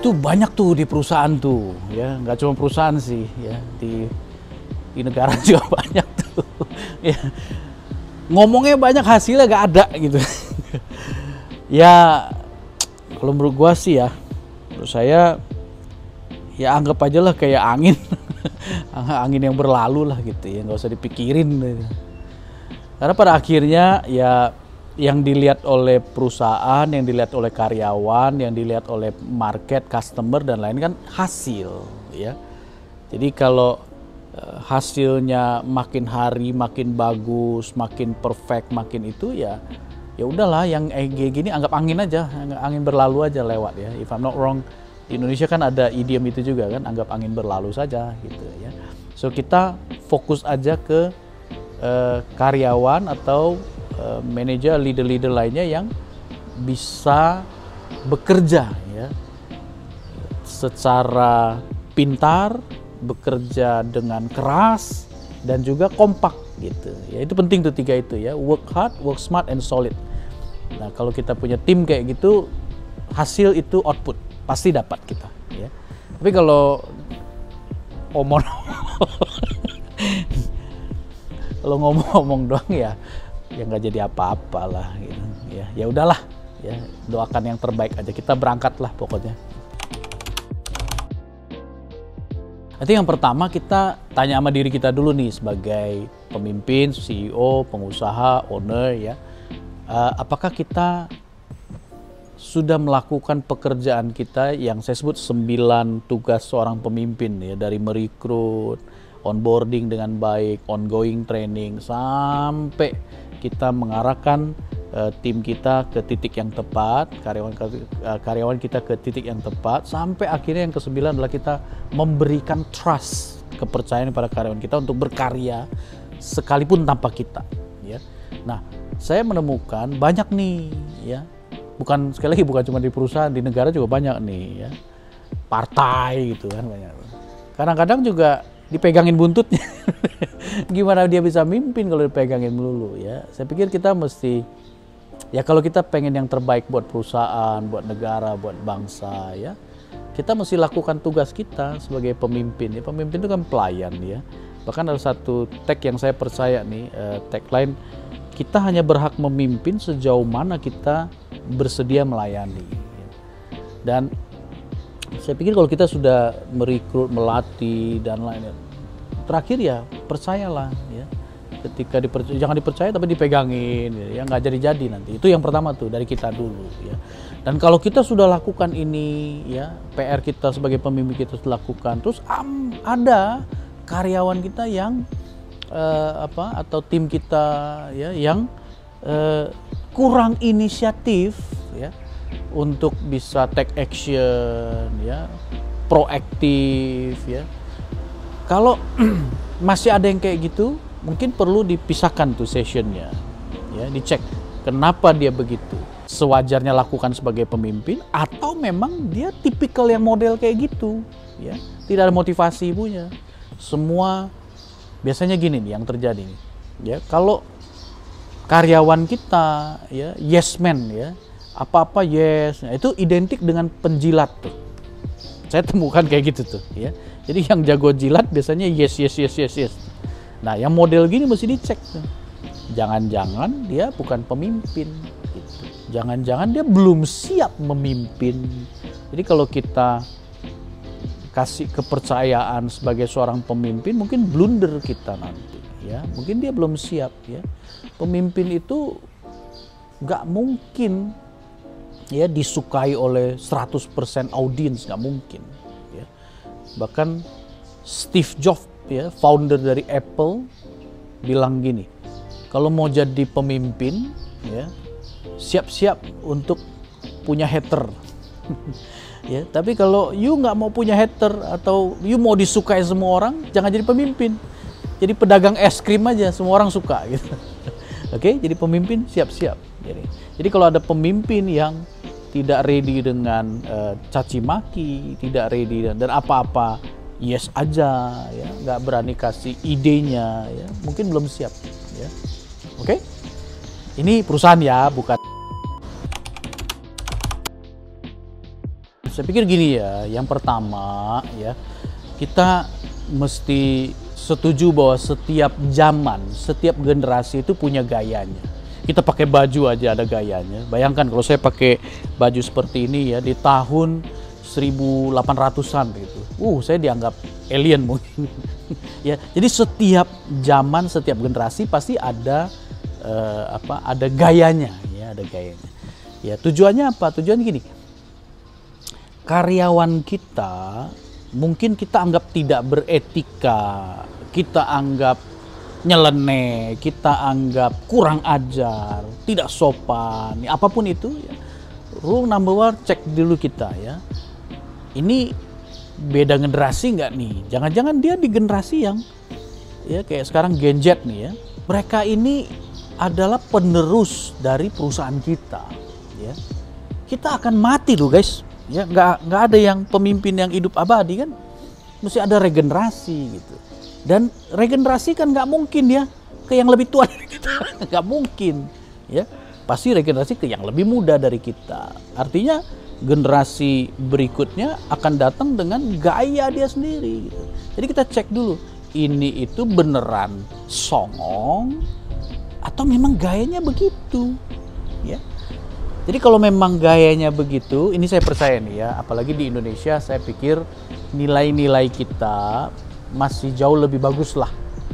Itu banyak tuh di perusahaan tuh, ya nggak cuma perusahaan sih, ya di negara juga banyak tuh. Ya, ngomongnya banyak hasilnya nggak ada gitu. Ya kalau menurut gua sih ya, menurut saya ya anggap aja lah kayak angin, angin yang berlalu lah gitu ya, nggak usah dipikirin. Karena pada akhirnya ya yang dilihat oleh perusahaan, yang dilihat oleh karyawan, yang dilihat oleh market, customer dan lain kan hasil, ya. Jadi kalau hasilnya makin hari makin bagus, makin perfect, makin itu ya udahlah yang gini anggap angin aja, angin berlalu aja lewat ya. If I'm not wrong, di Indonesia kan ada idiom itu juga kan, anggap angin berlalu saja gitu ya. So kita fokus aja ke karyawan atau manajer, leader-leader lainnya yang bisa bekerja ya secara pintar, bekerja dengan keras dan juga kompak gitu. Ya itu penting tuh tiga itu ya, work hard, work smart and solid. Nah, kalau kita punya tim kayak gitu, hasil itu output pasti dapat kita ya. Tapi kalau omong kalau ngomong doang ya nggak jadi apa-apa lah gitu. Ya udahlah ya, doakan yang terbaik aja, kita berangkat lah pokoknya. Nanti yang pertama kita tanya sama diri kita dulu nih sebagai pemimpin, CEO, pengusaha, owner ya, apakah kita sudah melakukan pekerjaan kita yang saya sebut 9 tugas seorang pemimpin ya, dari merekrut, onboarding dengan baik, ongoing training, sampai kita mengarahkan tim kita ke titik yang tepat, karyawan kita ke titik yang tepat, sampai akhirnya yang ke-9 adalah kita memberikan trust, kepercayaan pada karyawan kita untuk berkarya sekalipun tanpa kita ya. Nah, saya menemukan banyak nih ya, sekali lagi bukan cuma di perusahaan, di negara juga banyak nih ya, partai gitu kan banyak. Kadang-kadang juga dipegangin buntutnya. Gimana dia bisa mimpin kalau dipegangin melulu ya. Saya pikir kita mesti, ya kalau kita pengen yang terbaik buat perusahaan, buat negara, buat bangsa ya, kita mesti lakukan tugas kita sebagai pemimpin ya. Pemimpin itu kan pelayan ya. Bahkan ada satu tag yang saya percaya nih, tagline, kita hanya berhak memimpin sejauh mana kita bersedia melayani. Dan saya pikir kalau kita sudah merekrut, melatih dan lain-lain, terakhir ya percayalah ya. Ketika jangan dipercaya tapi dipegangin ya, nggak jadi-jadi nanti. Itu yang pertama tuh dari kita dulu ya. Dan kalau kita sudah lakukan ini ya, PR kita sebagai pemimpin kita sudah lakukan, terus ada karyawan kita yang atau tim kita ya yang kurang inisiatif ya untuk bisa take action ya, proaktif ya. Kalau masih ada yang kayak gitu, mungkin perlu dipisahkan tuh sessionnya ya, dicek kenapa dia begitu, sewajarnya lakukan sebagai pemimpin atau memang dia tipikal yang model kayak gitu ya, tidak ada motivasi punya. Semua biasanya gini nih yang terjadi nih ya, kalau karyawan kita ya yes man ya, apa-apa yes, nah, itu identik dengan penjilat tuh. Saya temukan kayak gitu tuh ya. Jadi yang jago jilat biasanya yes. Nah, yang model gini mesti dicek tuh. Jangan-jangan dia bukan pemimpin gitu. Jangan-jangan dia belum siap memimpin. Jadi kalau kita kasih kepercayaan sebagai seorang pemimpin, mungkin blunder kita nanti ya. Mungkin dia belum siap ya. Pemimpin itu nggak mungkin ya disukai oleh 100% audiens, nggak mungkin ya. Bahkan Steve Jobs ya, founder dari Apple, bilang gini, kalau mau jadi pemimpin ya, siap-siap untuk punya hater. Ya, tapi kalau you nggak mau punya hater atau you mau disukai semua orang, jangan jadi pemimpin. Jadi pedagang es krim aja, semua orang suka gitu. Oke, jadi pemimpin siap-siap. Jadi kalau ada pemimpin yang tidak ready dengan caci maki, tidak ready dan apa-apa yes aja, ya, nggak berani kasih idenya, ya, mungkin belum siap. Ya. Oke, ini perusahaan ya, bukan. Saya pikir gini ya, yang pertama ya, kita mesti setuju bahwa setiap zaman, setiap generasi itu punya gayanya. Kita pakai baju aja ada gayanya. Bayangkan kalau saya pakai baju seperti ini ya di tahun 1800-an gitu. Saya dianggap alien mungkin. Ya, jadi setiap zaman, setiap generasi pasti ada ada gayanya ya, ada gayanya. Ya, tujuannya apa? Tujuannya gini. Karyawan kita mungkin kita anggap tidak beretika, kita anggap nyeleneh, kita anggap kurang ajar, tidak sopan, apapun itu ya. Rule number one, cek dulu kita ya. Ini beda generasi nggak nih? Jangan-jangan dia di generasi yang ya kayak sekarang Gen Z nih ya. Mereka ini adalah penerus dari perusahaan kita ya. Kita akan mati loh guys. Ya, nggak ada yang pemimpin yang hidup abadi kan, mesti ada regenerasi gitu. Dan regenerasi kan nggak mungkin ya ke yang lebih tua dari kita, nggak mungkin ya. Pasti regenerasi ke yang lebih muda dari kita. Artinya generasi berikutnya akan datang dengan gaya dia sendiri gitu. Jadi kita cek dulu, ini itu beneran songong atau memang gayanya begitu ya. Jadi kalau memang gayanya begitu, ini saya percaya nih ya, apalagi di Indonesia saya pikir nilai-nilai kita masih jauh lebih bagus lah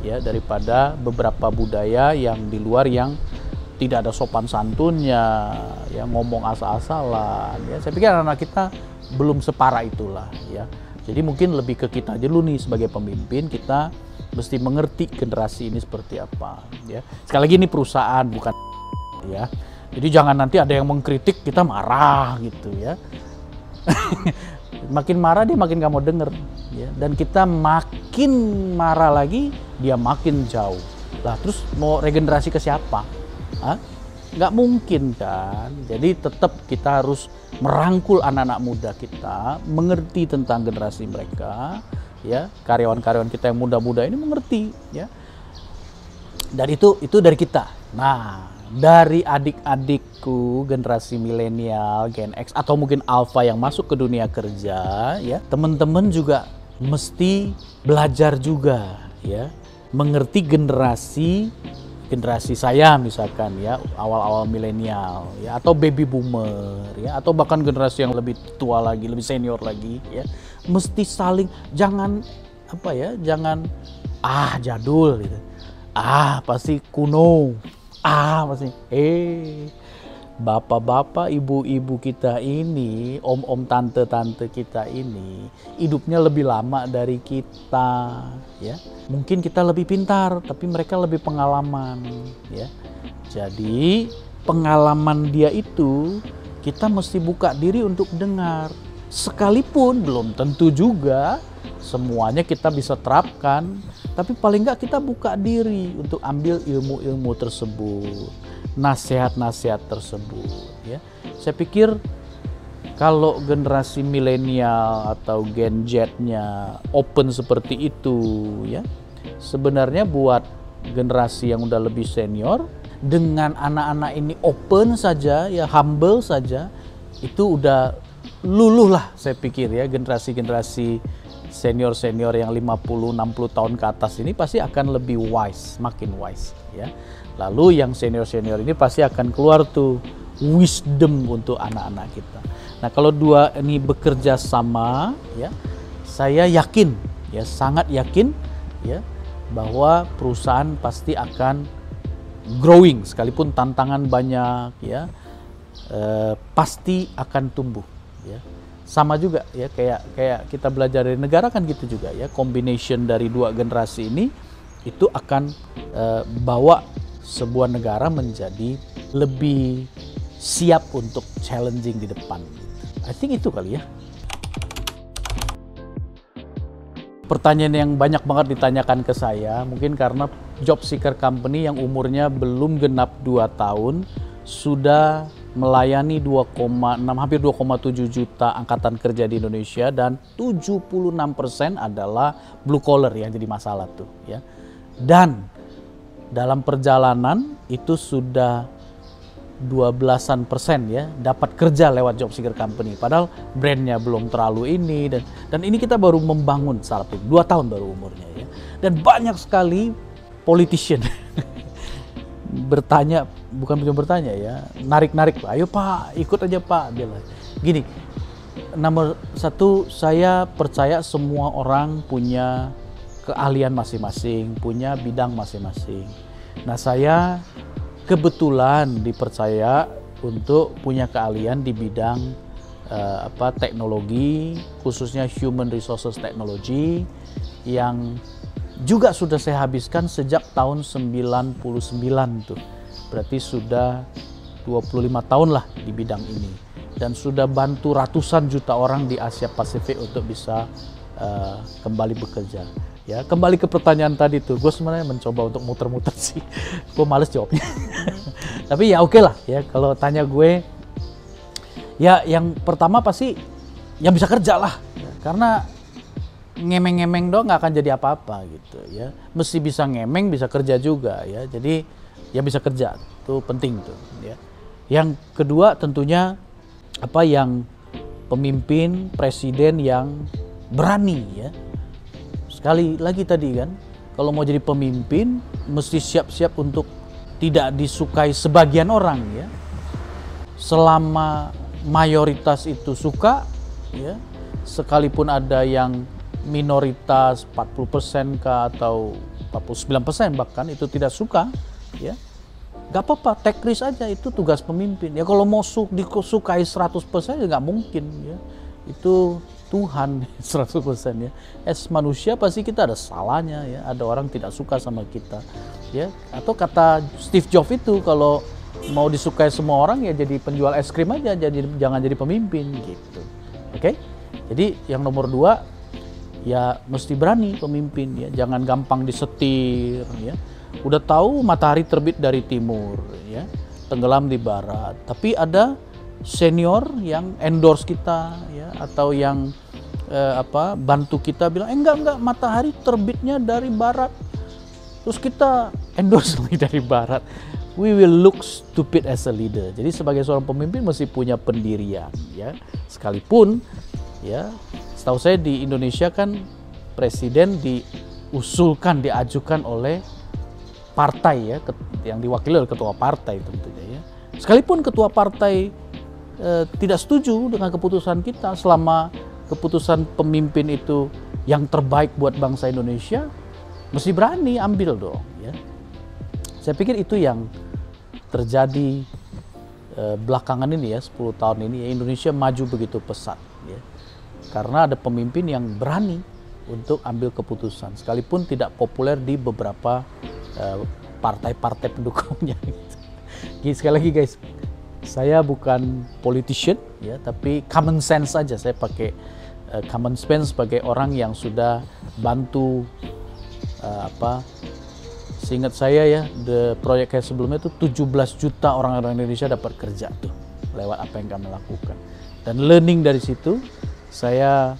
ya daripada beberapa budaya yang di luar yang tidak ada sopan santunnya, ya ngomong asal-asalan. Ya, saya pikir anak-anak kita belum separah itulah ya. Jadi mungkin lebih ke kita dulu nih sebagai pemimpin, kita mesti mengerti generasi ini seperti apa ya. Sekali lagi ini perusahaan bukan ya. Jadi jangan nanti ada yang mengkritik kita marah gitu ya. Makin marah dia makin gak mau denger ya. Dan kita makin marah lagi dia makin jauh. Lah terus mau regenerasi ke siapa? Nggak mungkin kan. Jadi tetap kita harus merangkul anak-anak muda kita, mengerti tentang generasi mereka ya. Karyawan-karyawan kita yang muda-muda ini mengerti ya. Dan itu dari kita. Nah, dari adik-adikku generasi milenial, Gen X atau mungkin Alpha yang masuk ke dunia kerja ya, teman-teman juga mesti belajar juga ya, mengerti generasi saya misalkan ya, awal-awal milenial ya, atau baby boomer ya, atau bahkan generasi yang lebih tua lagi, lebih senior lagi ya, mesti saling jangan jangan jadul gitu. Pasti kuno. Pasti bapak-bapak, ibu-ibu kita ini, om-om, tante-tante kita ini hidupnya lebih lama dari kita ya. Mungkin kita lebih pintar, tapi mereka lebih pengalaman ya. Jadi pengalaman dia itu kita mesti buka diri untuk dengar. Sekalipun belum tentu juga semuanya kita bisa terapkan, tapi paling nggak kita buka diri untuk ambil ilmu-ilmu tersebut, nasihat-nasihat tersebut ya. Saya pikir kalau generasi milenial atau Gen Z-nya open seperti itu ya, sebenarnya buat generasi yang udah lebih senior dengan anak-anak ini open saja ya, humble saja, itu udah luluh lah saya pikir ya. Generasi-generasi senior-senior yang 50-60 tahun ke atas ini pasti akan lebih wise, makin wise ya. Lalu yang senior-senior ini pasti akan keluar tuh wisdom untuk anak-anak kita. Nah, kalau dua ini bekerja sama ya, saya yakin ya, sangat yakin ya, bahwa perusahaan pasti akan growing sekalipun tantangan banyak ya, pasti akan tumbuh ya. Sama juga ya, kayak kita belajar dari negara kan gitu juga ya, combination dari dua generasi ini itu akan bawa sebuah negara menjadi lebih siap untuk challenging di depan. I think itu kali ya. Pertanyaan yang banyak banget ditanyakan ke saya, mungkin karena job seeker company yang umurnya belum genap 2 tahun sudah melayani 2,6 hampir 2,7 juta angkatan kerja di Indonesia, dan 76% adalah blue collar yang jadi masalah tuh ya. Dan dalam perjalanan itu sudah 12% ya dapat kerja lewat job seeker company, padahal brandnya belum terlalu ini, dan ini kita baru membangun startup 2 tahun baru umurnya ya. Dan banyak sekali politician bertanya, bukan cuma bertanya ya, narik-narik, ayo Pak ikut aja Pak, bilang gini. Nomor satu, saya percaya semua orang punya keahlian masing-masing, punya bidang masing-masing. Nah, saya kebetulan dipercaya untuk punya keahlian di bidang teknologi, khususnya human resources technology, yang juga sudah saya habiskan sejak tahun 99 tuh. Berarti sudah 25 tahun lah di bidang ini, dan sudah bantu ratusan juta orang di Asia Pasifik untuk bisa kembali bekerja. Ya, kembali ke pertanyaan tadi tuh, gue sebenarnya mencoba untuk muter-muter sih, gue males jawabnya. Tapi ya oke lah ya, kalau tanya gue, ya yang pertama pasti yang bisa kerja lah, ya, karena ngemeng-ngemeng doang nggak akan jadi apa-apa gitu ya. Mesti bisa ngemeng, bisa kerja juga ya. Jadi ya bisa kerja, itu penting tuh ya. Yang kedua tentunya yang pemimpin, presiden yang berani ya. Sekali lagi tadi kan, kalau mau jadi pemimpin mesti siap-siap untuk tidak disukai sebagian orang ya. Selama mayoritas itu suka ya, sekalipun ada yang minoritas 40% kah atau 49% bahkan itu tidak suka ya, gak apa-apa, take risk aja, itu tugas pemimpin ya. Kalau mau disukai 100% ya gak mungkin ya, itu Tuhan 100% ya. Manusia pasti kita ada salahnya ya, ada orang tidak suka sama kita ya. Atau kata Steve Jobs itu, kalau mau disukai semua orang ya jadi penjual es krim aja, jangan jadi pemimpin gitu. Oke? Jadi yang nomor 2 ya mesti berani pemimpin ya, jangan gampang disetir ya. Udah tahu matahari terbit dari timur ya, tenggelam di barat, tapi ada senior yang endorse kita ya, atau yang bantu kita bilang enggak, matahari terbitnya dari barat, terus kita endorse lagi dari barat. We will look stupid as a leader. Jadi sebagai seorang pemimpin mesti punya pendirian ya. Sekalipun ya, setahu saya di Indonesia kan presiden diajukan oleh partai ya, yang diwakili oleh ketua partai tentunya ya. Sekalipun ketua partai tidak setuju dengan keputusan kita, selama keputusan pemimpin itu yang terbaik buat bangsa Indonesia, mesti berani ambil dong ya. Saya pikir itu yang terjadi belakangan ini ya, 10 tahun ini ya, Indonesia maju begitu pesat ya, karena ada pemimpin yang berani untuk ambil keputusan sekalipun tidak populer di beberapa partai-partai pendukungnya gitu. Sekali lagi guys, saya bukan politician ya, tapi common sense saja. Saya pakai common sense sebagai orang yang sudah bantu seingat saya ya, proyek kayak sebelumnya itu 17 juta orang-orang Indonesia dapat kerja tuh lewat apa yang kami lakukan. Dan learning dari situ, saya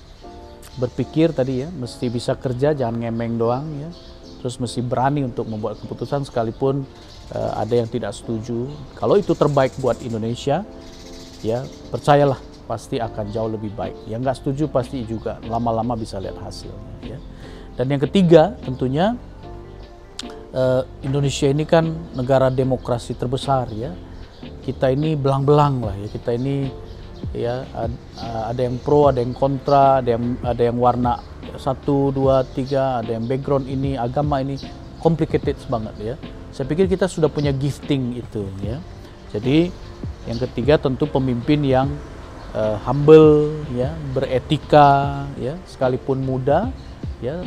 berpikir tadi ya, mesti bisa kerja, jangan ngemeng doang ya. Terus mesti berani untuk membuat keputusan sekalipun ada yang tidak setuju. Kalau itu terbaik buat Indonesia, ya percayalah pasti akan jauh lebih baik. Yang nggak setuju pasti juga lama-lama bisa lihat hasilnya. Ya. Dan yang ketiga tentunya Indonesia ini kan negara demokrasi terbesar ya. Kita ini belang-belang lah ya. Kita ini ya ada yang pro, ada yang kontra, ada yang warna 1, 2, 3, ada yang background ini, agama ini, complicated banget ya. Saya pikir kita sudah punya gifting itu ya. Jadi yang ketiga tentu pemimpin yang humble ya, beretika ya, sekalipun muda ya,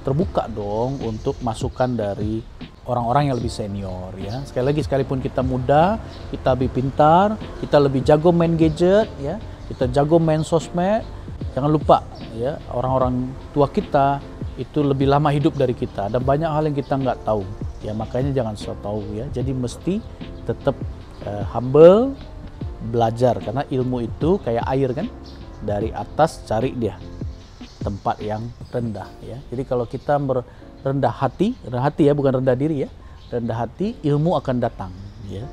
terbuka dong untuk masukan dari orang-orang yang lebih senior ya. Sekali lagi, sekalipun kita muda, kita lebih pintar, kita lebih jago main gadget ya, kita jago main sosmed, jangan lupa ya, orang-orang tua kita itu lebih lama hidup dari kita. Ada banyak hal yang kita nggak tahu ya, makanya jangan so tahu ya. Jadi mesti tetap humble, belajar, karena ilmu itu kayak air kan, dari atas cari dia tempat yang rendah ya. Jadi kalau kita rendah hati ya, bukan rendah diri ya, rendah hati, ilmu akan datang ya.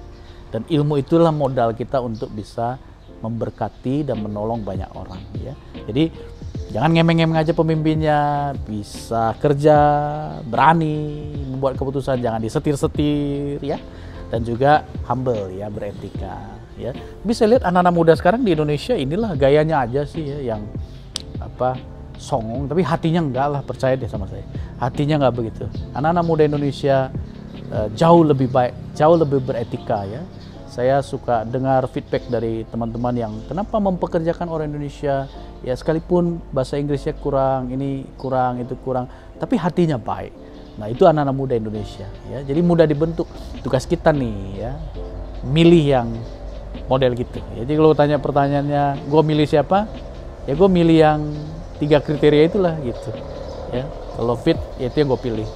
Dan ilmu itulah modal kita untuk bisa memberkati dan menolong banyak orang ya. Jadi jangan ngemeng-ngemeng aja pemimpinnya, bisa kerja, berani membuat keputusan, jangan disetir-setir ya. Dan juga humble ya, beretika ya. Bisa lihat anak-anak muda sekarang di Indonesia, inilah gayanya aja sih ya, yang songong, tapi hatinya enggak lah, percaya deh sama saya. Hatinya enggak begitu. Anak-anak muda Indonesia jauh lebih baik, jauh lebih beretika ya. Saya suka dengar feedback dari teman-teman yang kenapa mempekerjakan orang Indonesia ya, sekalipun bahasa Inggrisnya kurang, ini kurang, itu kurang, tapi hatinya baik. Nah itu anak-anak muda Indonesia ya, jadi mudah dibentuk. Tugas kita nih ya, milih yang model gitu. Jadi kalau tanya pertanyaannya, gue milih siapa? Ya gue milih yang 3 kriteria itulah gitu ya. Kalau fit, ya itu yang gue pilih.